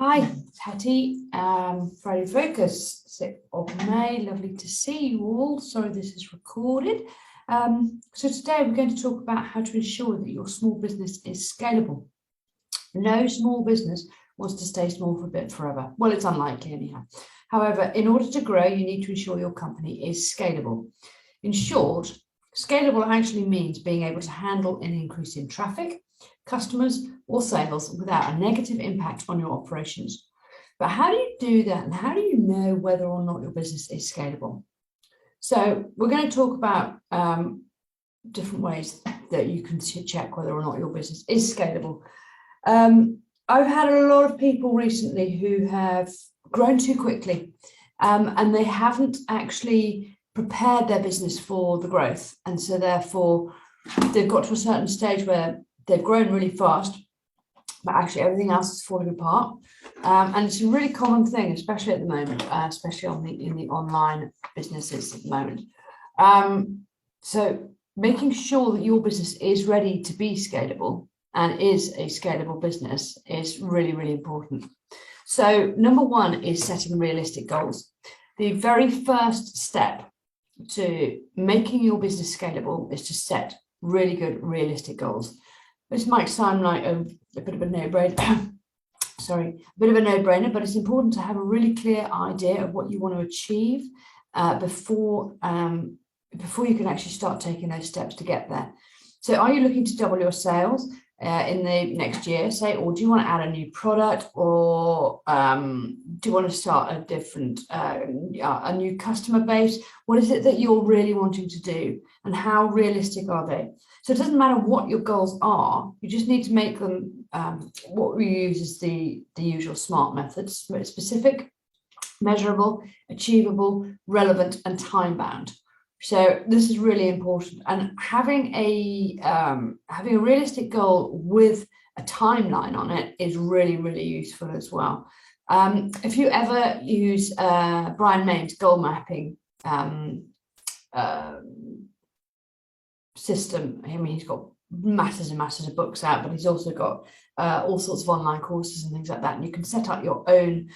Hi, it's Hattie. Friday Focus, 6th of May. Lovely to see you all. Sorry this is recorded. So today we're going to talk about how to ensure that your small business is scalable. No small business wants to stay small for a bit forever. Well, it's unlikely anyhow. However, in order to grow, you need to ensure your company is scalable. In short, scalable actually means being able to handle an increase in traffic, customers, or sales without a negative impact on your operations. But how do you do that, and how do you know whether or not your business is scalable? So we're going to talk about different ways that you can check whether or not your business is scalable. I've had a lot of people recently who have grown too quickly and they haven't actually prepared their business for the growth. And so therefore they've got to a certain stage where they've grown really fast, but actually everything else is falling apart. And it's a really common thing, especially at the moment, especially in the online businesses at the moment. So making sure that your business is ready to be scalable and is a scalable business is really, really important. So number one is setting realistic goals. The very first step to making your business scalable is to set really good, realistic goals. This might sound like a bit of a no-brainer, but it's important to have a really clear idea of what you want to achieve before you can actually start taking those steps to get there. So are you looking to double your sales in the next year, say, or do you want to add a new product, or do you want to start a different, a new customer base? What is it that you're really wanting to do, and how realistic are they? So it doesn't matter what your goals are, you just need to make them, what we use is the usual SMART methods: specific, measurable, achievable, relevant, and time-bound. So this is really important, and having a realistic goal with a timeline on it is really, really useful as well. If you ever use Brian Main's goal mapping system, I mean, he's got masses and masses of books out, but he's also got all sorts of online courses and things like that, and you can set up your own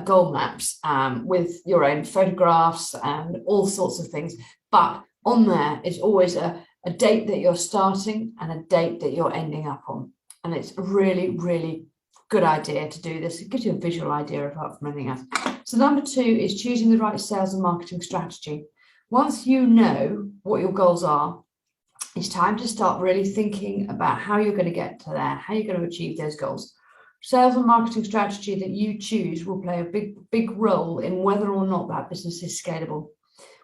goal maps with your own photographs and all sorts of things. But on there is always a date that you're starting and a date that you're ending up on. And it's a really, really good idea to do this. It gives you a visual idea apart from anything else. So number two is choosing the right sales and marketing strategy. Once you know what your goals are, it's time to start really thinking about how you're going to get to there, how you're going to achieve those goals. Sales and marketing strategy that you choose will play a big role in whether or not that business is scalable.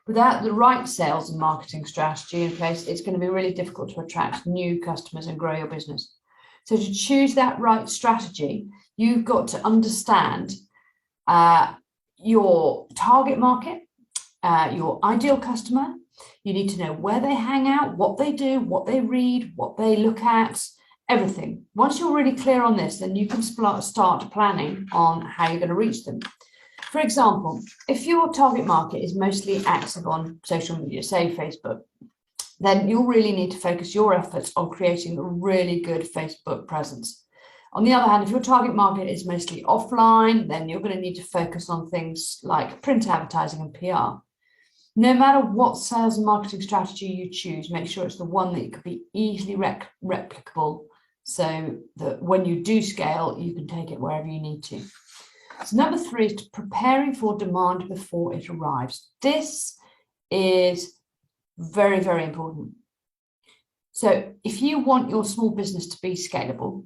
Without the right sales and marketing strategy in place, it's going to be really difficult to attract new customers and grow your business. So to choose that right strategy, you've got to understand your target market, your ideal customer. You need to know where they hang out, what they do, what they read, what they look at, everything. Once you're really clear on this, then you can start planning on how you're going to reach them. For example, if your target market is mostly active on social media, say Facebook, then you'll really need to focus your efforts on creating a really good Facebook presence. On the other hand, if your target market is mostly offline, then you're going to need to focus on things like print advertising and PR. No matter what sales and marketing strategy you choose, make sure it's the one that can be easily replicable, so that when you do scale, you can take it wherever you need to. So number three is preparing for demand before it arrives. This is very, very important. So if you want your small business to be scalable,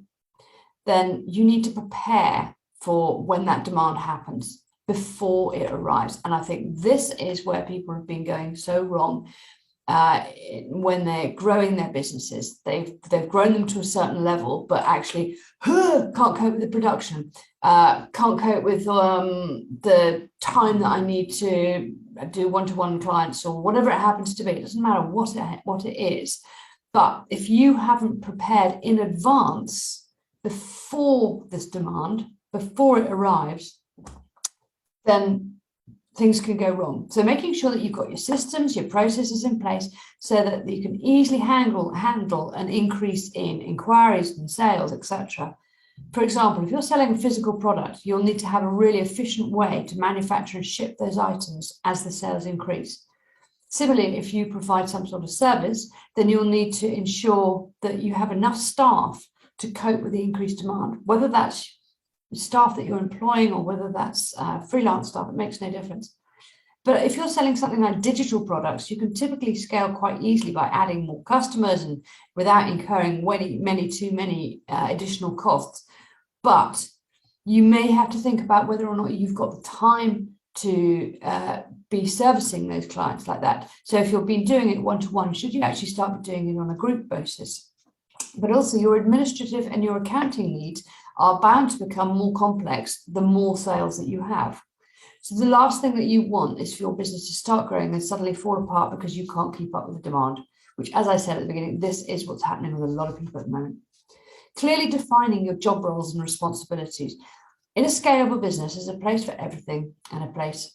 then you need to prepare for when that demand happens before it arrives. And I think this is where people have been going so wrong when they're growing their businesses. They've grown them to a certain level, but actually can't cope with the production, can't cope with the time that I need to do one-to-one clients or whatever it happens to be. It doesn't matter what it is. But if you haven't prepared in advance before this demand, before it arrives, then things can go wrong. So making sure that you've got your systems, your processes in place so that you can easily handle an increase in inquiries and sales, etc., For example, if you're selling a physical product, you'll need to have a really efficient way to manufacture and ship those items as the sales increase. Similarly, if you provide some sort of service, then you'll need to ensure that you have enough staff to cope with the increased demand, whether that's staff that you're employing or whether that's freelance staff, it makes no difference. But if you're selling something like digital products, you can typically scale quite easily by adding more customers and without incurring too many additional costs. But you may have to think about whether or not you've got the time to be servicing those clients like that. So if you've been doing it one-to-one, should you actually start doing it on a group basis? But also your administrative and your accounting needs are bound to become more complex the more sales that you have. So the last thing that you want is for your business to start growing and suddenly fall apart because you can't keep up with the demand, which, as I said at the beginning, this is what's happening with a lot of people at the moment. Clearly defining your job roles and responsibilities. In a scalable business, there's a place for everything and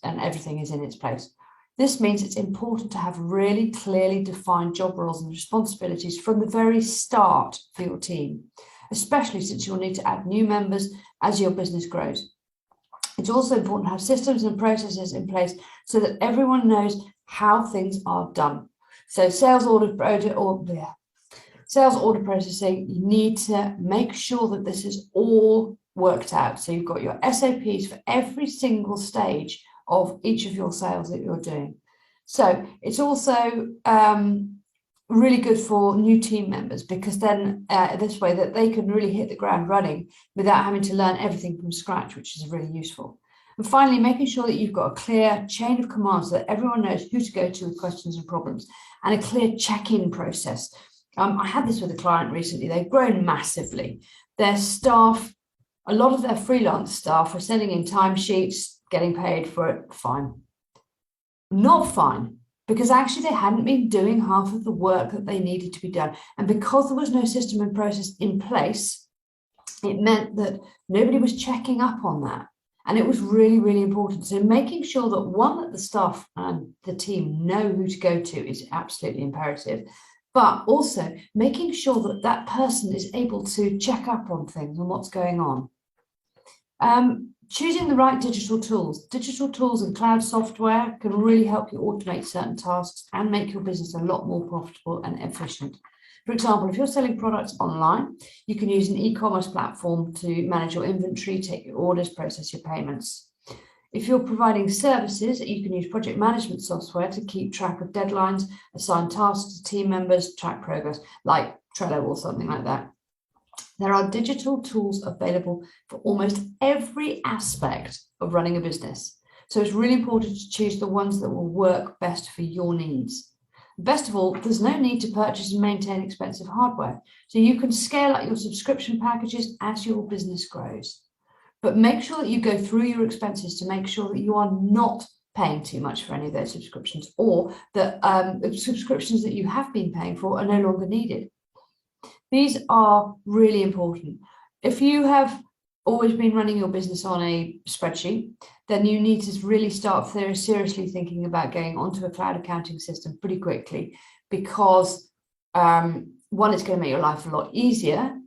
everything is in its place. This means it's important to have really clearly defined job roles and responsibilities from the very start for your team, especially since you'll need to add new members as your business grows. It's also important to have systems and processes in place so that everyone knows how things are done. So sales order processing, you need to make sure that this is all worked out. So you've got your SOPs for every single stage of each of your sales that you're doing. So it's also really good for new team members because then this way that they can really hit the ground running without having to learn everything from scratch, which is really useful. And finally, making sure that you've got a clear chain of command so that everyone knows who to go to with questions and problems, and a clear check-in process. I had this with a client recently. They've grown massively. Their staff, a lot of their freelance staff, were sending in timesheets, getting paid for it, fine. Not fine, because actually they hadn't been doing half of the work that they needed to be done. And because there was no system and process in place, it meant that nobody was checking up on that. And it was really, really important. So making sure that that the staff and the team know who to go to is absolutely imperative. But also making sure that that person is able to check up on things and what's going on. Choosing the right digital tools. Digital tools and cloud software can really help you automate certain tasks and make your business a lot more profitable and efficient. For example, if you're selling products online, you can use an e-commerce platform to manage your inventory, take your orders, process your payments. If you're providing services, you can use project management software to keep track of deadlines, assign tasks to team members, track progress, like Trello or something like that. There are digital tools available for almost every aspect of running a business. So it's really important to choose the ones that will work best for your needs. Best of all, there's no need to purchase and maintain expensive hardware. So you can scale up your subscription packages as your business grows. But make sure that you go through your expenses to make sure that you are not paying too much for any of those subscriptions, or that the subscriptions that you have been paying for are no longer needed. These are really important. If you have always been running your business on a spreadsheet, then you need to really start seriously thinking about going onto a cloud accounting system pretty quickly, because one, it's going to make your life a lot easier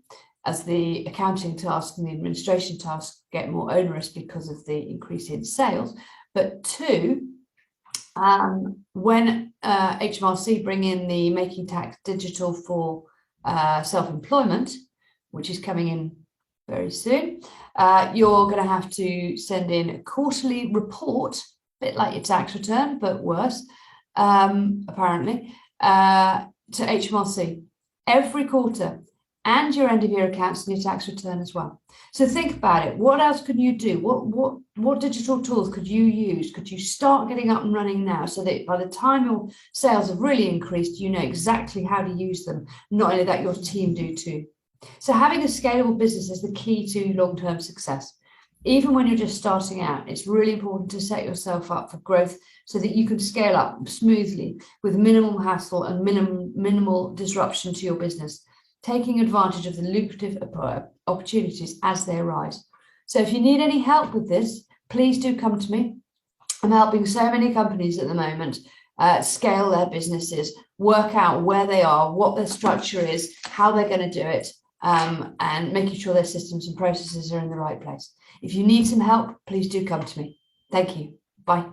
as the accounting tasks and the administration tasks get more onerous because of the increase in sales. But two, when HMRC bring in the Making Tax Digital for self-employment, which is coming in very soon, you're going to have to send in a quarterly report, a bit like your tax return, but worse, apparently, to HMRC every quarter, and your end of year accounts and your tax return as well. So think about it. What else could you do? What digital tools could you use? Could you start getting up and running now so that by the time your sales have really increased, you know exactly how to use them? Not only that, your team do too. So having a scalable business is the key to long-term success. Even when you're just starting out, it's really important to set yourself up for growth so that you can scale up smoothly with minimal hassle and minimal disruption to your business, taking advantage of the lucrative opportunities as they arise. So if you need any help with this, please do come to me. I'm helping so many companies at the moment scale their businesses, work out where they are, what their structure is, how they're going to do it. and making sure their systems and processes are in the right place. If you need some help, please do come to me. Thank you. Bye.